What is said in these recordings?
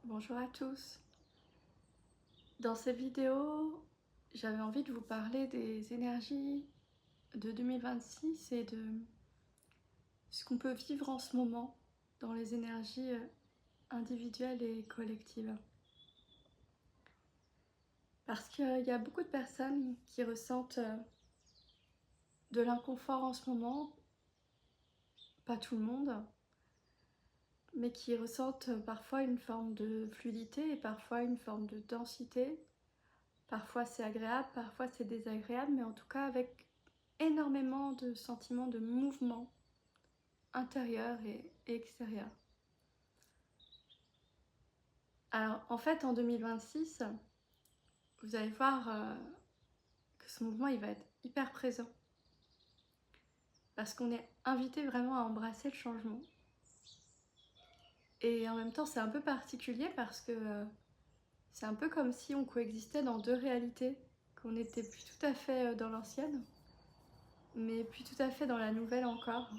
Bonjour à tous. Dans cette vidéo, j'avais envie de vous parler des énergies de 2026 et de ce qu'on peut vivre en ce moment dans les énergies individuelles et collectives. Parce qu'il y a beaucoup de personnes qui ressentent de l'inconfort en ce moment, pas tout le monde, mais qui ressentent parfois une forme de fluidité et parfois une forme de densité. Parfois c'est agréable, parfois c'est désagréable, mais en tout cas avec énormément de sentiments de mouvement intérieur et extérieur. Alors en fait en 2026, vous allez voir que ce mouvement il va être hyper présent. Parce qu'on est invité vraiment à embrasser le changement. Et en même temps c'est un peu particulier parce que c'est un peu comme si on coexistait dans deux réalités, qu'on n'était plus tout à fait dans l'ancienne, mais plus tout à fait dans la nouvelle encore.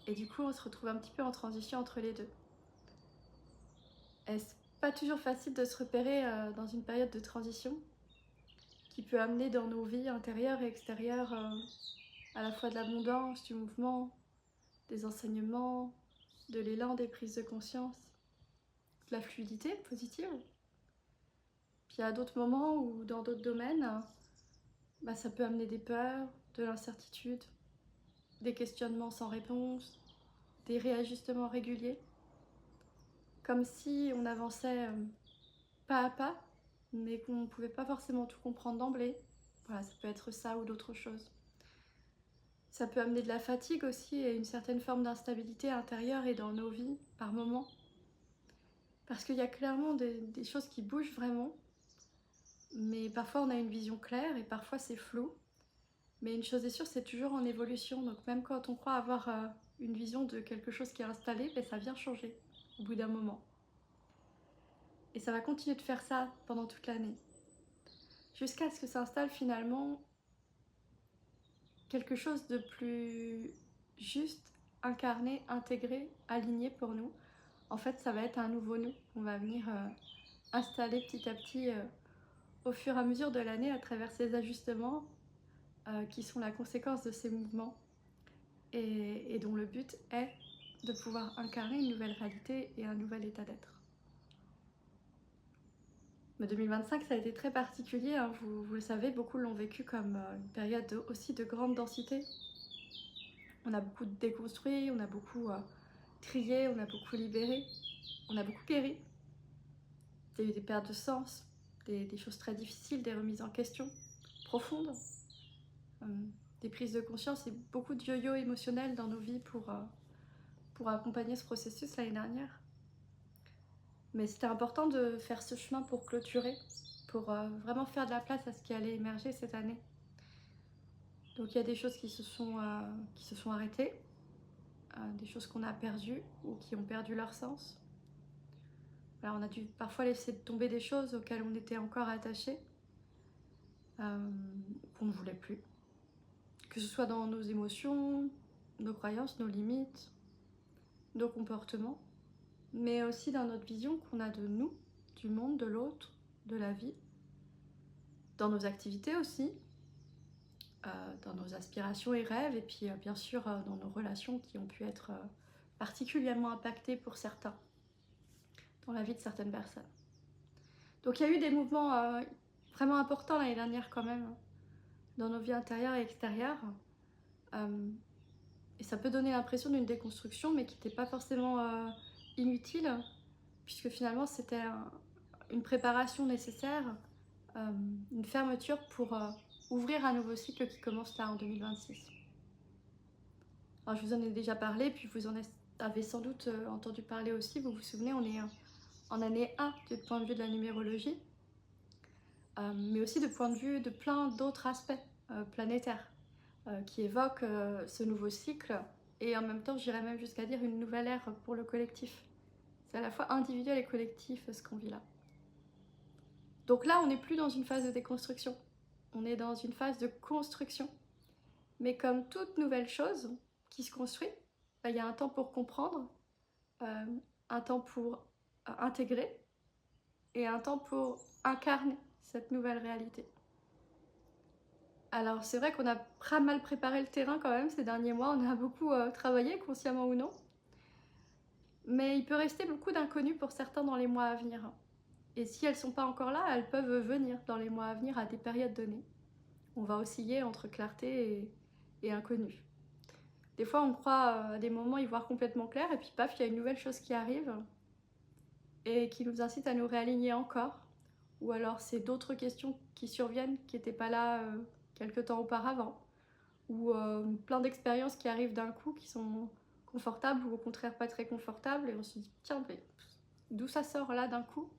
Et du coup on se retrouve un petit peu en transition entre les deux. Et c'est pas toujours facile de se repérer dans une période de transition qui peut amener dans nos vies intérieures et extérieures à la fois de l'abondance, du mouvement, des enseignements, de l'élan, des prises de conscience, de la fluidité positive. Puis il y a d'autres moments où dans d'autres domaines, ça peut amener des peurs, de l'incertitude, des questionnements sans réponse, des réajustements réguliers, comme si on avançait pas à pas, mais qu'on ne pouvait pas forcément tout comprendre d'emblée. Voilà, ça peut être ça ou d'autres choses. Ça peut amener de la fatigue aussi et une certaine forme d'instabilité intérieure et dans nos vies par moments. Parce qu'il y a clairement des choses qui bougent vraiment, mais parfois on a une vision claire et parfois c'est flou. Mais une chose est sûre, c'est toujours en évolution. Donc même quand on croit avoir une vision de quelque chose qui est installé, ça vient changer au bout d'un moment. Et ça va continuer de faire ça pendant toute l'année. Jusqu'à ce que s'installe finalement quelque chose de plus juste, incarné, intégré, aligné pour nous. En fait, ça va être un nouveau nous. On va venir installer petit à petit au fur et à mesure de l'année à travers ces ajustements qui sont la conséquence de ces mouvements et dont le but est de pouvoir incarner une nouvelle réalité et un nouvel état d'être. Mais 2025, ça a été très particulier, hein. Vous le savez, beaucoup l'ont vécu comme une période aussi de grande densité. On a beaucoup déconstruit, on a beaucoup trié, on a beaucoup libéré, on a beaucoup guéri. Il y a eu des pertes de sens, des choses très difficiles, des remises en question profondes, des prises de conscience et beaucoup de yo-yo émotionnels dans nos vies pour accompagner ce processus l'année dernière. Mais c'était important de faire ce chemin pour clôturer, pour vraiment faire de la place à ce qui allait émerger cette année. Donc il y a des choses qui se sont arrêtées, des choses qu'on a perdues ou qui ont perdu leur sens. Alors, on a dû parfois laisser tomber des choses auxquelles on était encore attaché, qu'on ne voulait plus. Que ce soit dans nos émotions, nos croyances, nos limites, nos comportements, mais aussi dans notre vision qu'on a de nous, du monde, de l'autre, de la vie, dans nos activités aussi, dans nos aspirations et rêves, et puis bien sûr dans nos relations qui ont pu être particulièrement impactées pour certains, dans la vie de certaines personnes. Donc il y a eu des mouvements vraiment importants l'année dernière quand même, dans nos vies intérieures et extérieures. Et ça peut donner l'impression d'une déconstruction, mais qui n'était pas forcément inutile, puisque finalement c'était une préparation nécessaire, une fermeture pour ouvrir un nouveau cycle qui commence là en 2026. Alors je vous en ai déjà parlé, puis vous en avez sans doute entendu parler aussi, vous vous souvenez, on est en année 1 du point de vue de la numérologie, mais aussi du point de vue de plein d'autres aspects planétaires qui évoquent ce nouveau cycle et en même temps j'irais même jusqu'à dire une nouvelle ère pour le collectif. C'est à la fois individuel et collectif ce qu'on vit là. Donc là on n'est plus dans une phase de déconstruction, on est dans une phase de construction. Mais comme toute nouvelle chose qui se construit, il y a un temps pour comprendre, un temps pour intégrer et un temps pour incarner cette nouvelle réalité. Alors c'est vrai qu'on a pas mal préparé le terrain quand même ces derniers mois, on a beaucoup travaillé, consciemment ou non. Mais il peut rester beaucoup d'inconnus pour certains dans les mois à venir. Et si elles ne sont pas encore là, elles peuvent venir dans les mois à venir à des périodes données. On va osciller entre clarté et inconnu. Des fois on croit à des moments y voir complètement clair et puis paf, il y a une nouvelle chose qui arrive et qui nous incite à nous réaligner encore. Ou alors c'est d'autres questions qui surviennent qui n'étaient pas là quelques temps auparavant. Ou plein d'expériences qui arrivent d'un coup qui sont confortables ou au contraire pas très confortables et on se dit tiens mais d'où ça sort là d'un coup,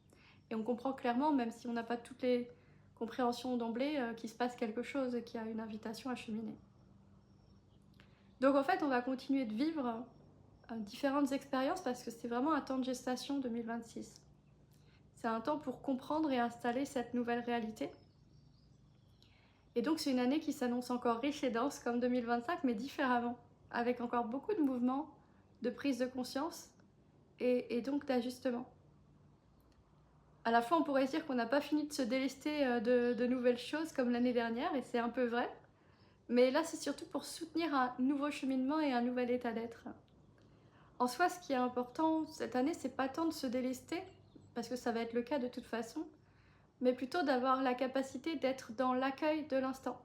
et on comprend clairement, même si on n'a pas toutes les compréhensions d'emblée, qu'il se passe quelque chose et qu'il y a une invitation à cheminer. Donc en fait on va continuer de vivre différentes expériences parce que c'est vraiment un temps de gestation 2026. C'est un temps pour comprendre et installer cette nouvelle réalité. Et donc c'est une année qui s'annonce encore riche et dense comme 2025, mais différemment, avec encore beaucoup de mouvements, de prise de conscience et donc d'ajustement. À la fois on pourrait se dire qu'on n'a pas fini de se délester de nouvelles choses comme l'année dernière, et c'est un peu vrai, mais là c'est surtout pour soutenir un nouveau cheminement et un nouvel état d'être. En soi, ce qui est important cette année, c'est pas tant de se délester, parce que ça va être le cas de toute façon, mais plutôt d'avoir la capacité d'être dans l'accueil de l'instant,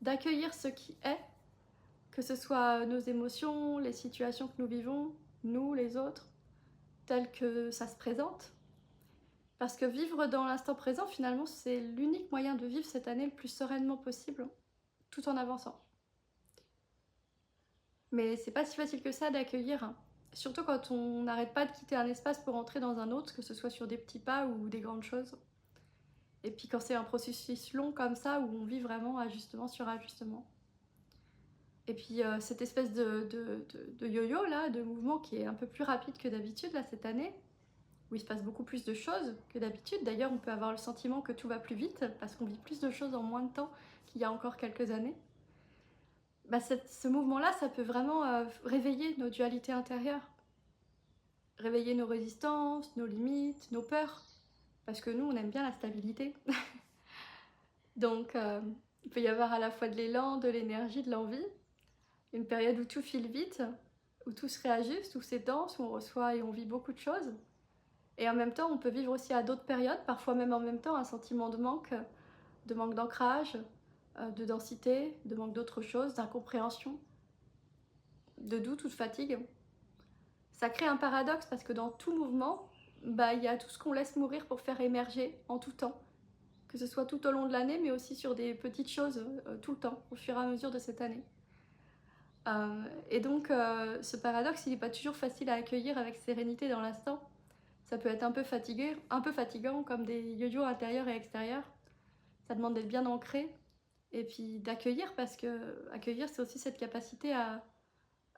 d'accueillir ce qui est, que ce soit nos émotions, les situations que nous vivons, nous, les autres, telles que ça se présente. Parce que vivre dans l'instant présent, finalement, c'est l'unique moyen de vivre cette année le plus sereinement possible, tout en avançant. Mais c'est pas si facile que ça d'accueillir, surtout quand on n'arrête pas de quitter un espace pour entrer dans un autre, que ce soit sur des petits pas ou des grandes choses. Et puis quand c'est un processus long comme ça, où on vit vraiment ajustement sur ajustement. Et puis cette espèce de yo-yo là, de mouvement qui est un peu plus rapide que d'habitude là cette année, où il se passe beaucoup plus de choses que d'habitude. D'ailleurs, on peut avoir le sentiment que tout va plus vite parce qu'on vit plus de choses en moins de temps qu'il y a encore quelques années. Bah, ce mouvement-là, ça peut vraiment réveiller nos dualités intérieures, réveiller nos résistances, nos limites, nos peurs, parce que nous, on aime bien la stabilité. Donc, il peut y avoir à la fois de l'élan, de l'énergie, de l'envie, une période où tout file vite, où tout se réajuste, où c'est dense, où on reçoit et on vit beaucoup de choses. Et en même temps, on peut vivre aussi à d'autres périodes, parfois même en même temps, un sentiment de manque d'ancrage, de densité, de manque d'autre chose, d'incompréhension, de doute ou de fatigue. Ça crée un paradoxe parce que dans tout mouvement, il y a tout ce qu'on laisse mourir pour faire émerger en tout temps, que ce soit tout au long de l'année, mais aussi sur des petites choses tout le temps, au fur et à mesure de cette année. Et donc, ce paradoxe, il n'est pas toujours facile à accueillir avec sérénité dans l'instant. Ça peut être un peu fatigant, comme des yo-yo intérieurs et extérieurs. Ça demande d'être bien ancré et puis d'accueillir, parce que accueillir, c'est aussi cette capacité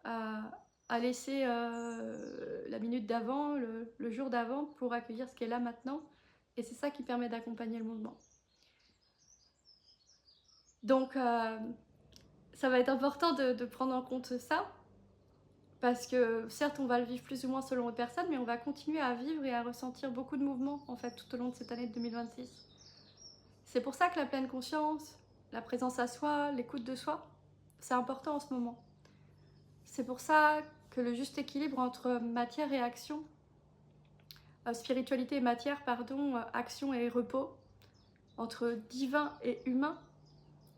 à laisser la minute d'avant, le jour d'avant, pour accueillir ce qui est là maintenant. Et c'est ça qui permet d'accompagner le mouvement. Donc, ça va être important de prendre en compte ça, parce que certes, on va le vivre plus ou moins selon les personnes, mais on va continuer à vivre et à ressentir beaucoup de mouvements en fait tout au long de cette année de 2026. C'est pour ça que la pleine conscience, la présence à soi, l'écoute de soi, c'est important en ce moment. C'est pour ça que le juste équilibre entre matière et action, spiritualité et matière, pardon, action et repos, entre divin et humain,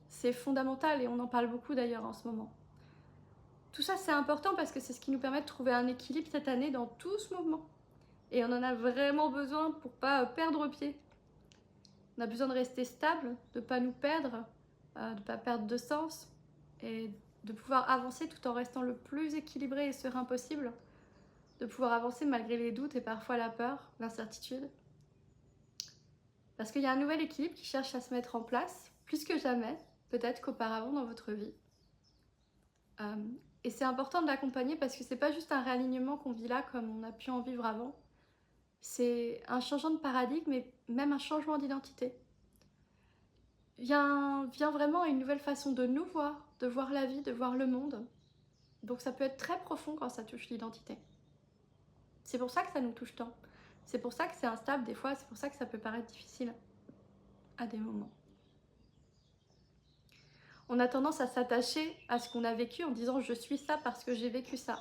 c'est fondamental, et on en parle beaucoup d'ailleurs en ce moment. Tout ça, c'est important parce que c'est ce qui nous permet de trouver un équilibre cette année dans tout ce mouvement. Et on en a vraiment besoin pour pas perdre pied. On a besoin de rester stable, de ne pas nous perdre, de ne pas perdre de sens, et de pouvoir avancer tout en restant le plus équilibré et serein possible, de pouvoir avancer malgré les doutes et parfois la peur, l'incertitude. Parce qu'il y a un nouvel équilibre qui cherche à se mettre en place, plus que jamais, peut-être qu'auparavant dans votre vie. Et c'est important de l'accompagner parce que c'est pas juste un réalignement qu'on vit là comme on a pu en vivre avant. C'est un changement de paradigme et même un changement d'identité. Vient vraiment une nouvelle façon de nous voir, de voir la vie, de voir le monde. Donc ça peut être très profond quand ça touche l'identité. C'est pour ça que ça nous touche tant. C'est pour ça que c'est instable des fois, c'est pour ça que ça peut paraître difficile à des moments. On a tendance à s'attacher à ce qu'on a vécu en disant je suis ça parce que j'ai vécu ça.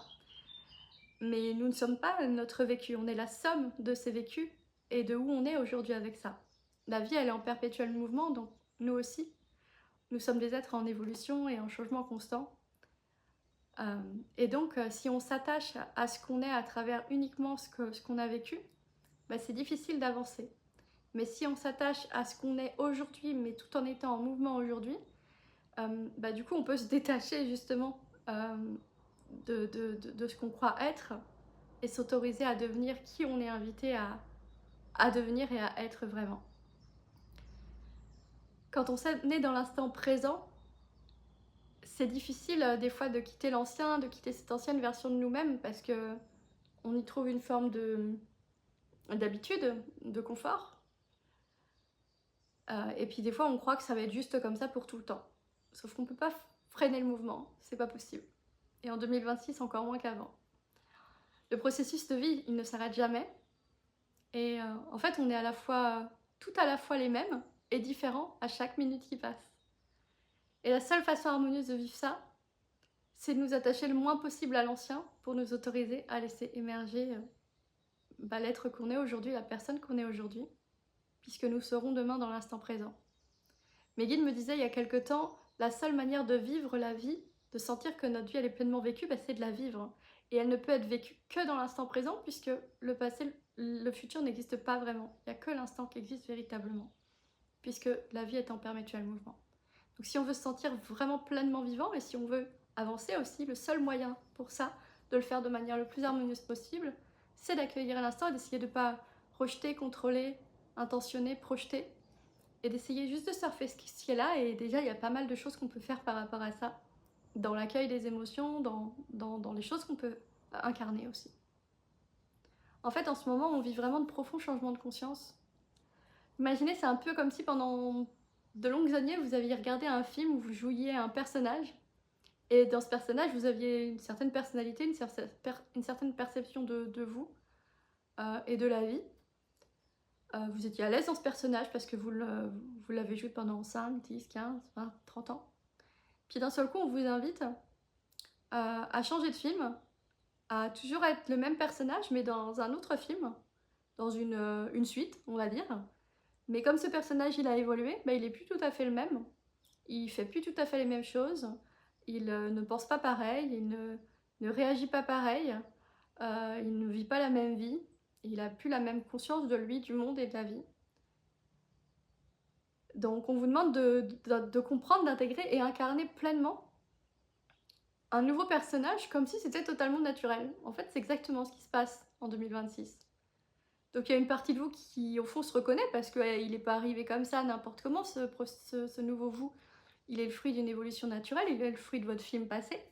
Mais nous ne sommes pas notre vécu, on est la somme de ces vécus et de où on est aujourd'hui avec ça. La vie, elle est en perpétuel mouvement, donc nous aussi. Nous sommes des êtres en évolution et en changement constant. Et donc, si on s'attache à ce qu'on est à travers uniquement ce qu'on a vécu, bah, c'est difficile d'avancer. Mais si on s'attache à ce qu'on est aujourd'hui, mais tout en étant en mouvement aujourd'hui, bah, du coup, on peut se détacher justement de ce qu'on croit être et s'autoriser à devenir qui on est invité à devenir et à être vraiment. Quand on est dans l'instant présent, c'est difficile des fois de quitter l'ancien, de quitter cette ancienne version de nous-mêmes parce que on y trouve une forme d'habitude, de confort. Et puis des fois on croit que ça va être juste comme ça pour tout le temps. Sauf qu'on ne peut pas freiner le mouvement, c'est pas possible. Et en 2026 encore moins qu'avant. Le processus de vie, il ne s'arrête jamais. Et en fait on est tout à la fois les mêmes et différents à chaque minute qui passe. Et la seule façon harmonieuse de vivre ça, c'est de nous attacher le moins possible à l'ancien pour nous autoriser à laisser émerger l'être qu'on est aujourd'hui, la personne qu'on est aujourd'hui, puisque nous serons demain dans l'instant présent. Mes guides me disaient il y a quelque temps, la seule manière de vivre la vie, de sentir que notre vie elle est pleinement vécue, c'est de la vivre. Et elle ne peut être vécue que dans l'instant présent, puisque le passé, le futur n'existe pas vraiment. Il n'y a que l'instant qui existe véritablement, puisque la vie est en perpétuel mouvement. Donc si on veut se sentir vraiment pleinement vivant, et si on veut avancer aussi, le seul moyen pour ça, de le faire de manière le plus harmonieuse possible, c'est d'accueillir l'instant et d'essayer de ne pas rejeter, contrôler, intentionner, projeter, et d'essayer juste de surfer ce qui est là. Et déjà, il y a pas mal de choses qu'on peut faire par rapport à ça, dans l'accueil des émotions, dans les choses qu'on peut incarner aussi. En fait, en ce moment, on vit vraiment de profonds changements de conscience. Imaginez, c'est un peu comme si pendant de longues années, vous aviez regardé un film où vous jouiez un personnage, et dans ce personnage, vous aviez une certaine personnalité, une certaine perception de vous et de la vie. Vous étiez à l'aise dans ce personnage parce que vous l'avez joué pendant 5, 10, 15, 20, 30 ans. Puis d'un seul coup, on vous invite à changer de film, à toujours être le même personnage, mais dans un autre film, dans une suite, on va dire. Mais comme ce personnage, il a évolué, il n'est plus tout à fait le même. Il fait plus tout à fait les mêmes choses. Il ne pense pas pareil, il ne réagit pas pareil. Il ne vit pas la même vie. Il n'a plus la même conscience de lui, du monde et de la vie. Donc on vous demande de comprendre, d'intégrer et incarner pleinement un nouveau personnage comme si c'était totalement naturel. En fait, c'est exactement ce qui se passe en 2026. Donc il y a une partie de vous qui, au fond, se reconnaît parce qu'il n'est pas arrivé comme ça, n'importe comment, ce nouveau vous. Il est le fruit d'une évolution naturelle, il est le fruit de votre film passé,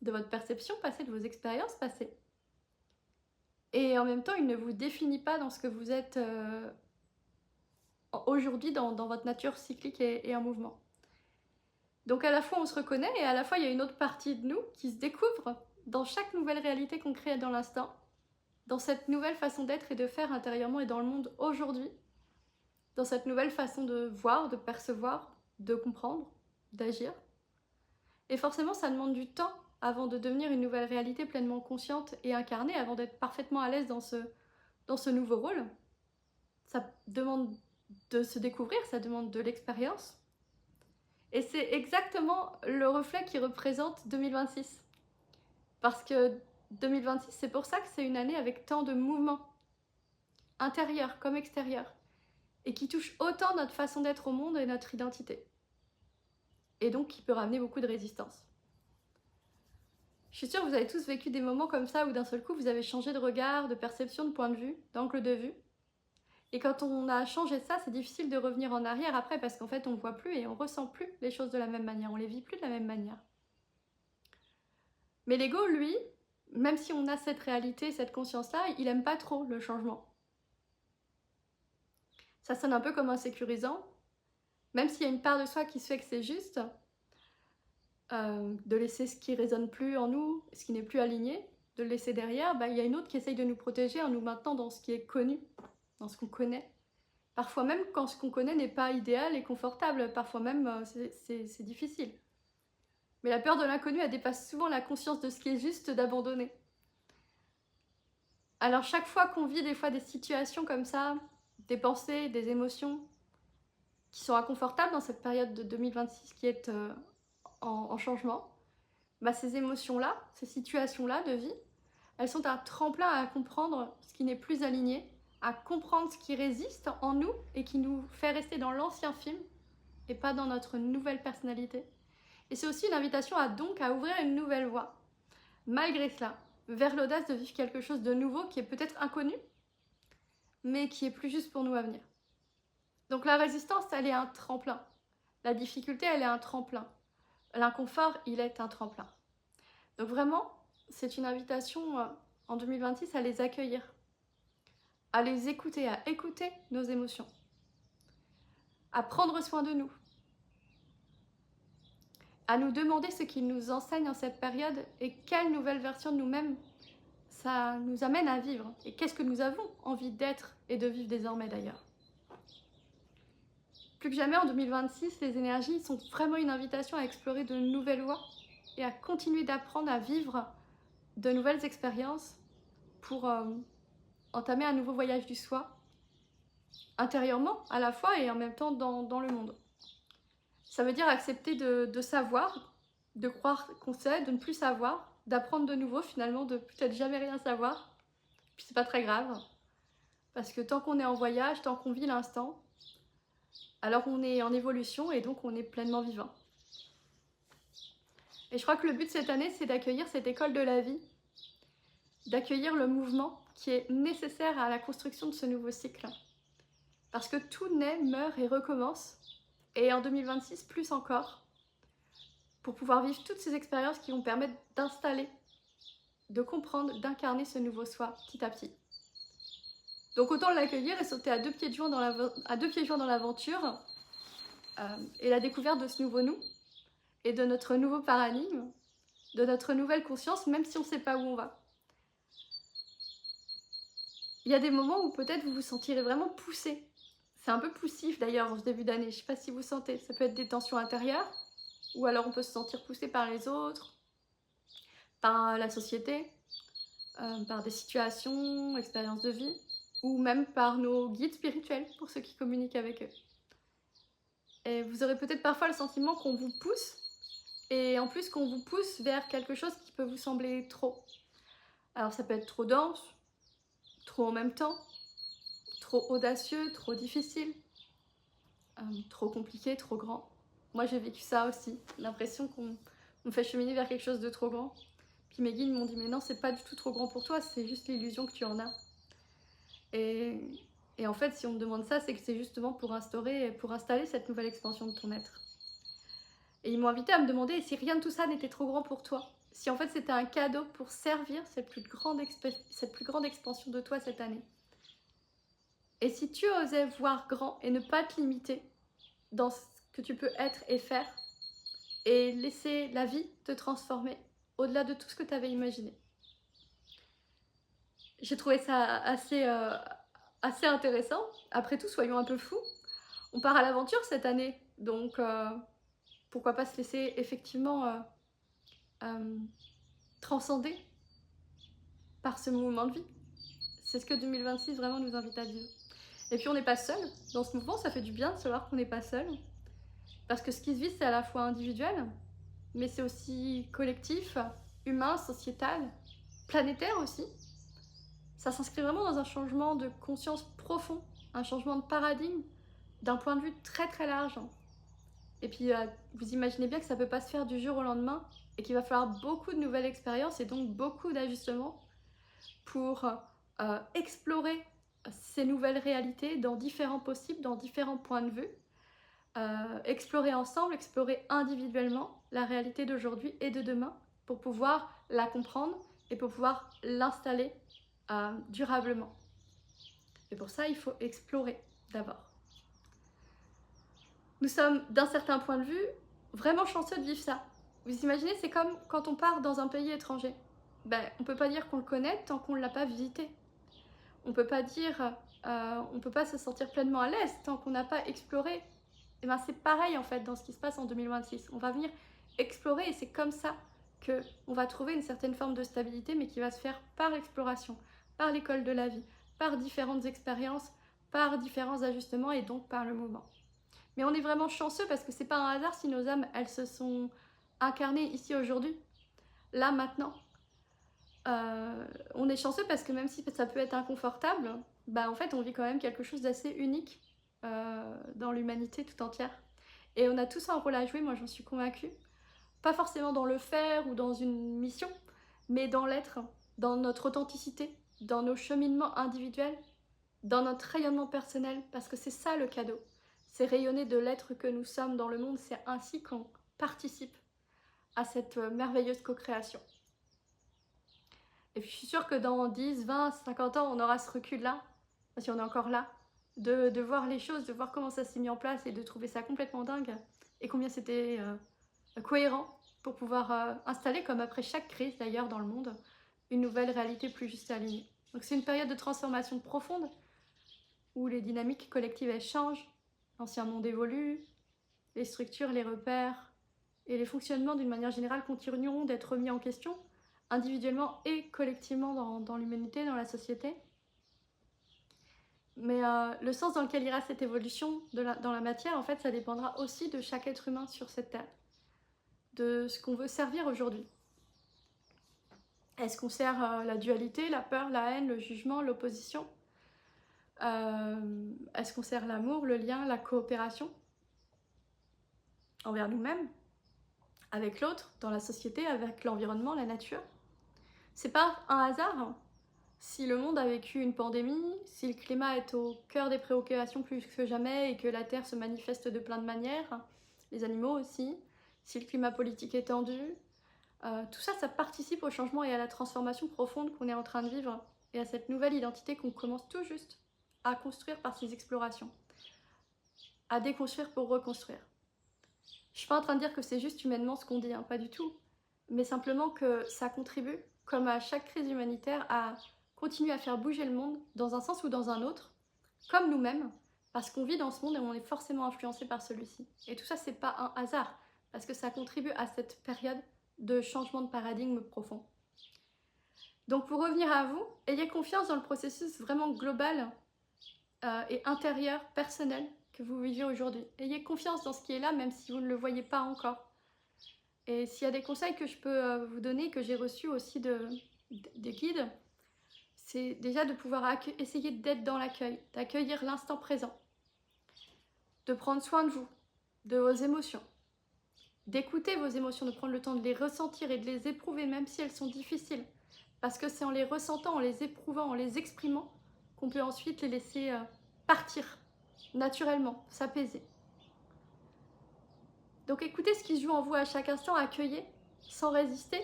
de votre perception passée, de vos expériences passées. Et en même temps, il ne vous définit pas dans ce que vous êtes aujourd'hui, dans votre nature cyclique et en mouvement. Donc à la fois on se reconnaît et à la fois il y a une autre partie de nous qui se découvre dans chaque nouvelle réalité qu'on crée dans l'instant, dans cette nouvelle façon d'être et de faire intérieurement et dans le monde aujourd'hui, dans cette nouvelle façon de voir, de percevoir, de comprendre, d'agir. Et forcément ça demande du temps avant de devenir une nouvelle réalité pleinement consciente et incarnée, avant d'être parfaitement à l'aise dans ce nouveau rôle. Ça demande de se découvrir, ça demande de l'expérience. Et c'est exactement le reflet qui représente 2026. Parce que 2026, c'est pour ça que c'est une année avec tant de mouvements, intérieurs comme extérieurs, et qui touche autant notre façon d'être au monde et notre identité. Et donc qui peut ramener beaucoup de résistance. Je suis sûre que vous avez tous vécu des moments comme ça où d'un seul coup vous avez changé de regard, de perception, de point de vue, d'angle de vue. Et quand on a changé ça, c'est difficile de revenir en arrière après parce qu'en fait on ne voit plus et on ne ressent plus les choses de la même manière, on ne les vit plus de la même manière. Mais l'ego, lui, même si on a cette réalité, cette conscience-là, il n'aime pas trop le changement. Ça sonne un peu comme insécurisant, même s'il y a une part de soi qui sait que c'est juste, de laisser ce qui ne résonne plus en nous, ce qui n'est plus aligné, de le laisser derrière, il y a une autre qui essaye de nous protéger en nous maintenant dans ce qui est connu, dans ce qu'on connaît. Parfois même quand ce qu'on connaît n'est pas idéal et confortable, parfois même c'est difficile. Mais la peur de l'inconnu, elle dépasse souvent la conscience de ce qui est juste d'abandonner. Alors chaque fois qu'on vit des fois des situations comme ça, des pensées, des émotions qui sont inconfortables dans cette période de 2026 qui est en changement, ces émotions-là, ces situations-là de vie, elles sont un tremplin à comprendre ce qui n'est plus aligné, à comprendre ce qui résiste en nous et qui nous fait rester dans l'ancien film et pas dans notre nouvelle personnalité. Et c'est aussi une invitation à ouvrir une nouvelle voie, malgré cela, vers l'audace de vivre quelque chose de nouveau qui est peut-être inconnu, mais qui est plus juste pour nous à venir. Donc la résistance, elle est un tremplin. La difficulté, elle est un tremplin. L'inconfort, il est un tremplin. Donc vraiment, c'est une invitation en 2026 à les accueillir, à les écouter, à écouter nos émotions, à prendre soin de nous, à nous demander ce qu'ils nous enseignent en cette période et quelle nouvelle version de nous-mêmes ça nous amène à vivre et qu'est-ce que nous avons envie d'être et de vivre désormais d'ailleurs. Plus que jamais en 2026, les énergies sont vraiment une invitation à explorer de nouvelles voies et à continuer d'apprendre à vivre de nouvelles expériences pour entamer un nouveau voyage du soi, intérieurement à la fois et en même temps dans le monde. Ça veut dire accepter de savoir, de croire qu'on sait, de ne plus savoir, d'apprendre de nouveau finalement, de peut-être jamais rien savoir. Puis c'est pas très grave, parce que tant qu'on est en voyage, tant qu'on vit l'instant, alors on est en évolution et donc on est pleinement vivant. Et je crois que le but de cette année, c'est d'accueillir cette école de la vie, d'accueillir le mouvement qui est nécessaire à la construction de ce nouveau cycle. Parce que tout naît, meurt et recommence, et en 2026 plus encore, pour pouvoir vivre toutes ces expériences qui vont permettre d'installer, de comprendre, d'incarner ce nouveau soi petit à petit. Donc autant l'accueillir et sauter à deux pieds de joint dans l'aventure et la découverte de ce nouveau nous et de notre nouveau paradigme, de notre nouvelle conscience, même si on ne sait pas où on va. Il y a des moments où peut-être vous vous sentirez vraiment poussé. C'est un peu poussif d'ailleurs en ce début d'année, je ne sais pas si vous sentez. Ça peut être des tensions intérieures, ou alors on peut se sentir poussé par les autres, par la société, par des situations, expériences de vie, ou même par nos guides spirituels, pour ceux qui communiquent avec eux. Et vous aurez peut-être parfois le sentiment qu'on vous pousse, et en plus qu'on vous pousse vers quelque chose qui peut vous sembler trop. Alors ça peut être trop dense, trop en même temps, trop audacieux, trop difficile, trop compliqué, trop grand. Moi j'ai vécu ça aussi, l'impression qu'on me fait cheminer vers quelque chose de trop grand. Puis mes guides m'ont dit mais non, c'est pas du tout trop grand pour toi, c'est juste l'illusion que tu en as. Et en fait si on me demande ça, c'est que c'est justement pour installer cette nouvelle expansion de ton être. Et ils m'ont invité à me demander si rien de tout ça n'était trop grand pour toi. Si en fait c'était un cadeau pour servir cette plus grande expansion de toi cette année. Et si tu osais voir grand et ne pas te limiter dans ce que tu peux être et faire, et laisser la vie te transformer au-delà de tout ce que tu avais imaginé. J'ai trouvé ça assez intéressant. Après tout, soyons un peu fous. On part à l'aventure cette année, donc pourquoi pas se laisser effectivement transcender par ce mouvement de vie. C'est ce que 2026 vraiment nous invite à vivre. Et puis on n'est pas seul dans ce mouvement, ça fait du bien de savoir qu'on n'est pas seul. Parce que ce qui se vit, c'est à la fois individuel, mais c'est aussi collectif, humain, sociétal, planétaire aussi. Ça s'inscrit vraiment dans un changement de conscience profond, un changement de paradigme, d'un point de vue très très large. Et puis vous imaginez bien que ça ne peut pas se faire du jour au lendemain et qu'il va falloir beaucoup de nouvelles expériences et donc beaucoup d'ajustements pour explorer ces nouvelles réalités dans différents possibles, dans différents points de vue. Explorer ensemble, explorer individuellement la réalité d'aujourd'hui et de demain pour pouvoir la comprendre et pour pouvoir l'installer durablement. Et pour ça, il faut explorer d'abord. Nous sommes, d'un certain point de vue, vraiment chanceux de vivre ça. Vous imaginez, c'est comme quand on part dans un pays étranger. ben, on peut pas dire qu'on le connaît tant qu'on ne l'a pas visité. On peut pas dire, on peut pas se sentir pleinement à l'aise tant qu'on n'a pas exploré. Et ben c'est pareil en fait dans ce qui se passe en 2026. On va venir explorer et c'est comme ça que on va trouver une certaine forme de stabilité, mais qui va se faire par l'exploration, par l'école de la vie, par différentes expériences, par différents ajustements et donc par le mouvement. Mais on est vraiment chanceux parce que c'est pas un hasard si nos âmes, elles se sont incarnées ici aujourd'hui, là maintenant. On est chanceux parce que même si ça peut être inconfortable, bah en fait on vit quand même quelque chose d'assez unique dans l'humanité tout entière. Et on a tous un rôle à jouer, moi j'en suis convaincue. Pas forcément dans le faire ou dans une mission, mais dans l'être, dans notre authenticité, dans nos cheminements individuels, dans notre rayonnement personnel, parce que c'est ça le cadeau. C'est rayonner de l'être que nous sommes dans le monde, c'est ainsi qu'on participe à cette merveilleuse co-création. Et puis je suis sûre que dans 10, 20, 50 ans, on aura ce recul-là, si on est encore là, de voir les choses, de voir comment ça s'est mis en place et de trouver ça complètement dingue. Et combien c'était cohérent pour pouvoir installer, comme après chaque crise d'ailleurs dans le monde, une nouvelle réalité plus juste et alignée. Donc c'est une période de transformation profonde, où les dynamiques collectives elles changent, l'ancien monde évolue, les structures, les repères et les fonctionnements d'une manière générale continueront d'être remis en question, individuellement et collectivement dans l'humanité, dans la société. Mais le sens dans lequel ira cette évolution dans la matière, en fait, ça dépendra aussi de chaque être humain sur cette terre, de ce qu'on veut servir aujourd'hui. Est-ce qu'on sert la dualité, la peur, la haine, le jugement, l'opposition ? Est-ce qu'on sert l'amour, le lien, la coopération envers nous-mêmes, avec l'autre, dans la société, avec l'environnement, la nature ? C'est pas un hasard si le monde a vécu une pandémie, si le climat est au cœur des préoccupations plus que jamais et que la Terre se manifeste de plein de manières, les animaux aussi, si le climat politique est tendu, tout ça, ça participe au changement et à la transformation profonde qu'on est en train de vivre et à cette nouvelle identité qu'on commence tout juste à construire par ces explorations, à déconstruire pour reconstruire. Je suis pas en train de dire que c'est juste humainement ce qu'on dit, hein, pas du tout, mais simplement que ça contribue, comme à chaque crise humanitaire, à continuer à faire bouger le monde dans un sens ou dans un autre, comme nous-mêmes, parce qu'on vit dans ce monde et on est forcément influencé par celui-ci. Et tout ça, c'est pas un hasard, parce que ça contribue à cette période de changement de paradigme profond. Donc pour revenir à vous, ayez confiance dans le processus vraiment global et intérieur, personnel, que vous vivez aujourd'hui. Ayez confiance dans ce qui est là, même si vous ne le voyez pas encore. Et s'il y a des conseils que je peux vous donner, que j'ai reçus aussi des guides, c'est déjà de pouvoir essayer d'être dans l'accueil, d'accueillir l'instant présent, de prendre soin de vous, de vos émotions, d'écouter vos émotions, de prendre le temps de les ressentir et de les éprouver, même si elles sont difficiles. Parce que c'est en les ressentant, en les éprouvant, en les exprimant, qu'on peut ensuite les laisser partir naturellement, s'apaiser. Donc écoutez ce qui se joue en vous à chaque instant, accueillez sans résister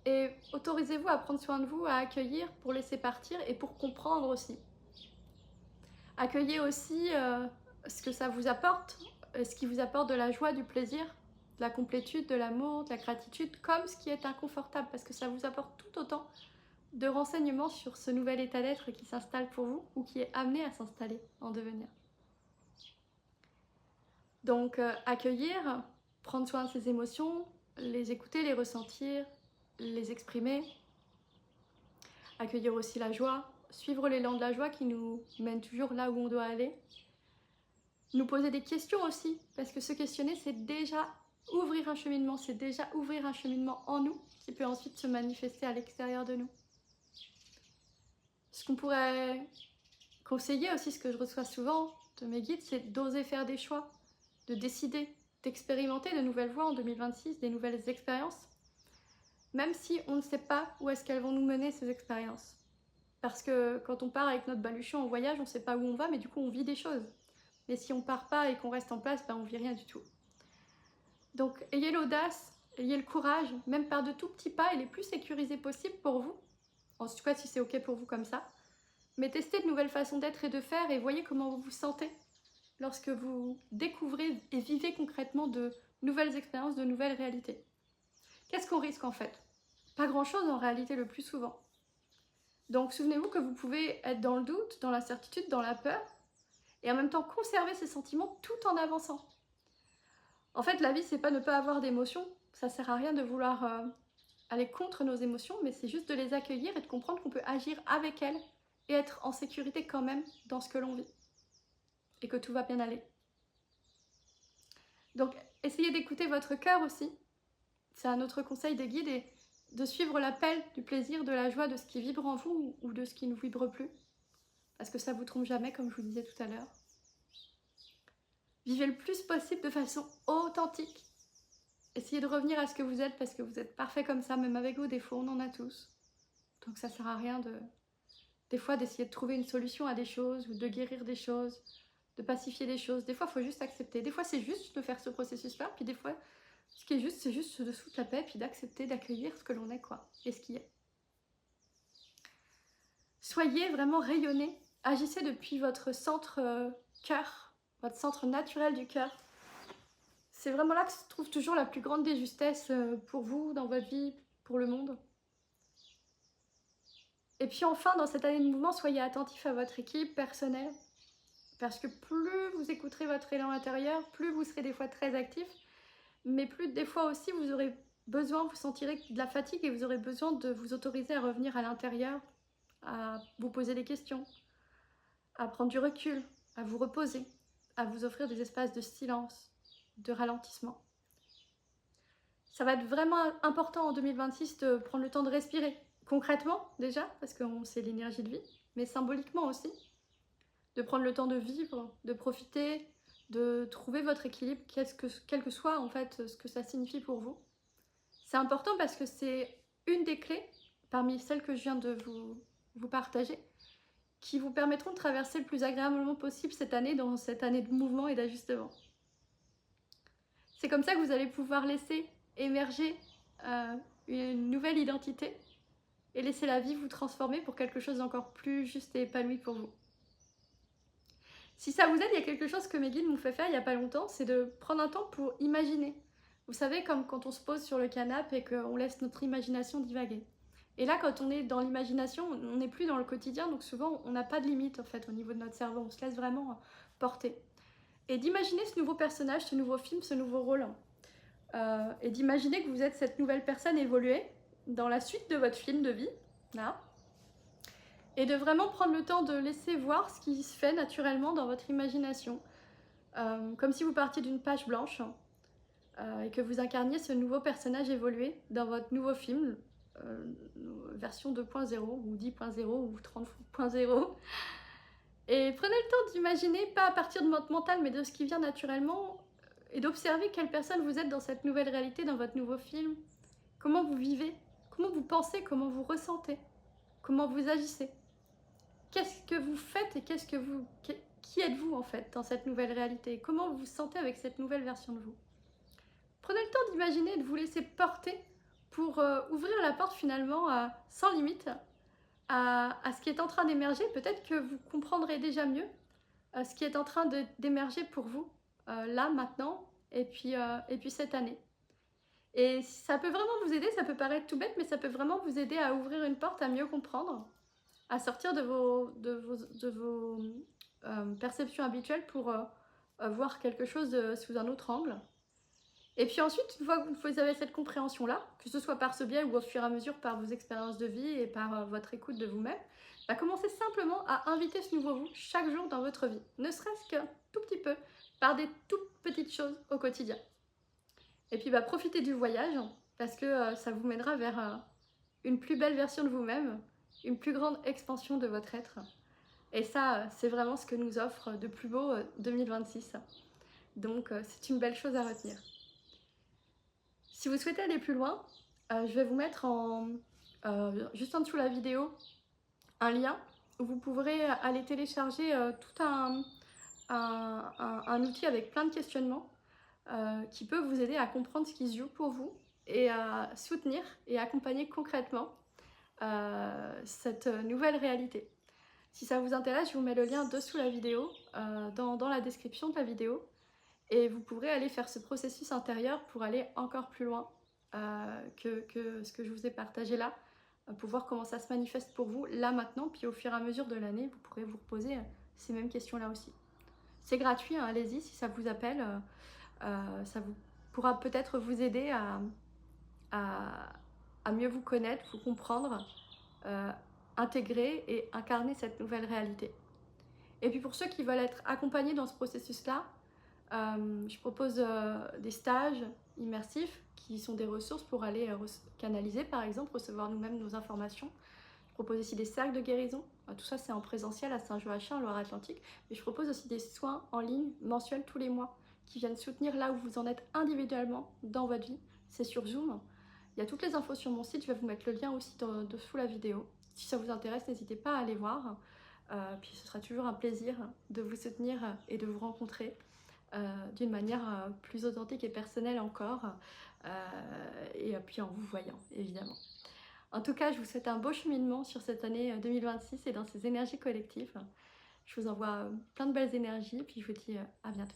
et autorisez-vous à prendre soin de vous, à accueillir pour laisser partir et pour comprendre aussi. Accueillez aussi ce que ça vous apporte, ce qui vous apporte de la joie, du plaisir, de la complétude, de l'amour, de la gratitude, comme ce qui est inconfortable, parce que ça vous apporte tout autant de renseignements sur ce nouvel état d'être qui s'installe pour vous ou qui est amené à s'installer en devenir. Donc accueillir, prendre soin de ses émotions, les écouter, les ressentir, les exprimer. Accueillir aussi la joie, suivre l'élan de la joie qui nous mène toujours là où on doit aller. Nous poser des questions aussi, parce que se questionner, c'est déjà ouvrir un cheminement, c'est déjà ouvrir un cheminement en nous qui peut ensuite se manifester à l'extérieur de nous. Ce qu'on pourrait conseiller aussi, ce que je reçois souvent de mes guides, c'est d'oser faire des choix, de décider, d'expérimenter de nouvelles voies en 2026, des nouvelles expériences, même si on ne sait pas où est-ce qu'elles vont nous mener ces expériences. Parce que quand on part avec notre baluchon en voyage, on ne sait pas où on va, mais du coup on vit des choses. Mais si on ne part pas et qu'on reste en place, on ne vit rien du tout. Donc ayez l'audace, ayez le courage, même par de tout petits pas et les plus sécurisés possibles pour vous, en tout cas si c'est ok pour vous comme ça, mais testez de nouvelles façons d'être et de faire et voyez comment vous vous sentez lorsque vous découvrez et vivez concrètement de nouvelles expériences, de nouvelles réalités. Qu'est-ce qu'on risque en fait? pas grand-chose en réalité le plus souvent. Donc souvenez-vous que vous pouvez être dans le doute, dans l'incertitude, dans la peur, et en même temps conserver ces sentiments tout en avançant. En fait, la vie, c'est pas ne pas avoir d'émotions, ça sert à rien de vouloir aller contre nos émotions, mais c'est juste de les accueillir et de comprendre qu'on peut agir avec elles et être en sécurité quand même dans ce que l'on vit, et que tout va bien aller. Donc essayez d'écouter votre cœur aussi, c'est un autre conseil des guides, et de suivre l'appel du plaisir, de la joie, de ce qui vibre en vous ou de ce qui ne vibre plus, parce que ça ne vous trompe jamais, comme je vous disais tout à l'heure. Vivez le plus possible de façon authentique. Essayez de revenir à ce que vous êtes, parce que vous êtes parfait comme ça, même avec vos défauts, on en a tous. Donc ça sert à rien des fois d'essayer de trouver une solution à des choses, ou de guérir des choses, de pacifier des choses. Des fois, il faut juste accepter. Des fois, c'est juste de faire ce processus-là, puis des fois, ce qui est juste, c'est juste de foutre la paix, puis d'accepter, d'accueillir ce que l'on est, quoi, et ce qui est. Soyez vraiment rayonnés. Agissez depuis votre centre cœur, votre centre naturel du cœur. C'est vraiment là que se trouve toujours la plus grande des justesses pour vous, dans votre vie, pour le monde. Et puis enfin, dans cette année de mouvement, soyez attentifs à votre équipe personnelle, parce que plus vous écouterez votre élan intérieur, plus vous serez des fois très actif, mais plus des fois aussi vous aurez besoin, vous sentirez de la fatigue et vous aurez besoin de vous autoriser à revenir à l'intérieur, à vous poser des questions, à prendre du recul, à vous reposer, à vous offrir des espaces de silence, de ralentissement. Ça va être vraiment important en 2026 de prendre le temps de respirer, concrètement déjà, parce que c'est l'énergie de vie, mais symboliquement aussi, de prendre le temps de vivre, de profiter, de trouver votre équilibre, quel que soit en fait ce que ça signifie pour vous. C'est important parce que c'est une des clés, parmi celles que je viens de vous partager, qui vous permettront de traverser le plus agréablement possible cette année, dans cette année de mouvement et d'ajustement. C'est comme ça que vous allez pouvoir laisser émerger une nouvelle identité et laisser la vie vous transformer pour quelque chose d'encore plus juste et épanoui pour vous. Si ça vous aide, il y a quelque chose que mes guides m'ont fait faire il n'y a pas longtemps, c'est de prendre un temps pour imaginer. Vous savez, comme quand on se pose sur le canapé et qu'on laisse notre imagination divaguer. Et là, quand on est dans l'imagination, on n'est plus dans le quotidien, donc souvent on n'a pas de limite en fait au niveau de notre cerveau, on se laisse vraiment porter. Et d'imaginer ce nouveau personnage, ce nouveau film, ce nouveau rôle. Et d'imaginer que vous êtes cette nouvelle personne évoluée dans la suite de votre film de vie, là. Et de vraiment prendre le temps de laisser voir ce qui se fait naturellement dans votre imagination. Comme si vous partiez d'une page blanche et que vous incarniez ce nouveau personnage évolué dans votre nouveau film, version 2.0 ou 10.0 ou 30.0. Et prenez le temps d'imaginer, pas à partir de votre mental, mais de ce qui vient naturellement, et d'observer quelle personne vous êtes dans cette nouvelle réalité, dans votre nouveau film. Comment vous vivez, comment vous pensez, comment vous ressentez, comment vous agissez. Qu'est-ce que vous faites et qui êtes-vous en fait dans cette nouvelle réalité? Comment vous vous sentez avec cette nouvelle version de vous? Prenez le temps d'imaginer, de vous laisser porter pour ouvrir la porte finalement sans limite à ce qui est en train d'émerger. Peut-être que vous comprendrez déjà mieux ce qui est en train d'émerger pour vous là, maintenant, et puis cette année. Et ça peut vraiment vous aider, ça peut paraître tout bête, mais ça peut vraiment vous aider à ouvrir une porte, à mieux comprendre, à sortir de vos perceptions habituelles pour voir quelque chose sous un autre angle. Et puis ensuite, une fois que vous avez cette compréhension-là, que ce soit par ce biais ou au fur et à mesure par vos expériences de vie et par votre écoute de vous-même, commencez simplement à inviter ce nouveau vous chaque jour dans votre vie, ne serait-ce qu'un tout petit peu, par des toutes petites choses au quotidien. Et puis profitez du voyage, parce que ça vous mènera vers une plus belle version de vous-même, une plus grande expansion de votre être. Et ça, c'est vraiment ce que nous offre de plus beau 2026. Donc c'est une belle chose à retenir. Si vous souhaitez aller plus loin, je vais vous mettre juste en dessous de la vidéo un lien où vous pourrez aller télécharger tout un outil avec plein de questionnements qui peut vous aider à comprendre ce qui se joue pour vous et à soutenir et accompagner concrètement cette nouvelle réalité. Si ça vous intéresse, je vous mets le lien dessous la vidéo, dans la description de la vidéo, et vous pourrez aller faire ce processus intérieur pour aller encore plus loin que ce que je vous ai partagé là, pour voir comment ça se manifeste pour vous là maintenant, puis au fur et à mesure de l'année, vous pourrez vous reposer ces mêmes questions là aussi. C'est gratuit, hein, allez-y si ça vous appelle, ça vous pourra peut-être vous aider à, à mieux vous connaître, vous comprendre, euh, intégrer et incarner cette nouvelle réalité. Et puis pour ceux qui veulent être accompagnés dans ce processus-là, je propose des stages immersifs qui sont des ressources pour aller canaliser, par exemple, recevoir nous-mêmes nos informations. Je propose aussi des cercles de guérison. Tout ça, c'est en présentiel à Saint-Joachim, en Loire-Atlantique. Mais je propose aussi des soins en ligne mensuels tous les mois qui viennent soutenir là où vous en êtes individuellement dans votre vie. C'est sur Zoom. Il y a toutes les infos sur mon site. Je vais vous mettre le lien aussi dessous la vidéo. Si ça vous intéresse, n'hésitez pas à aller voir. Puis ce sera toujours un plaisir de vous soutenir et de vous rencontrer d'une manière plus authentique et personnelle encore, et puis en vous voyant, évidemment. En tout cas, je vous souhaite un beau cheminement sur cette année 2026 et dans ces énergies collectives. Je vous envoie plein de belles énergies, puis je vous dis à bientôt.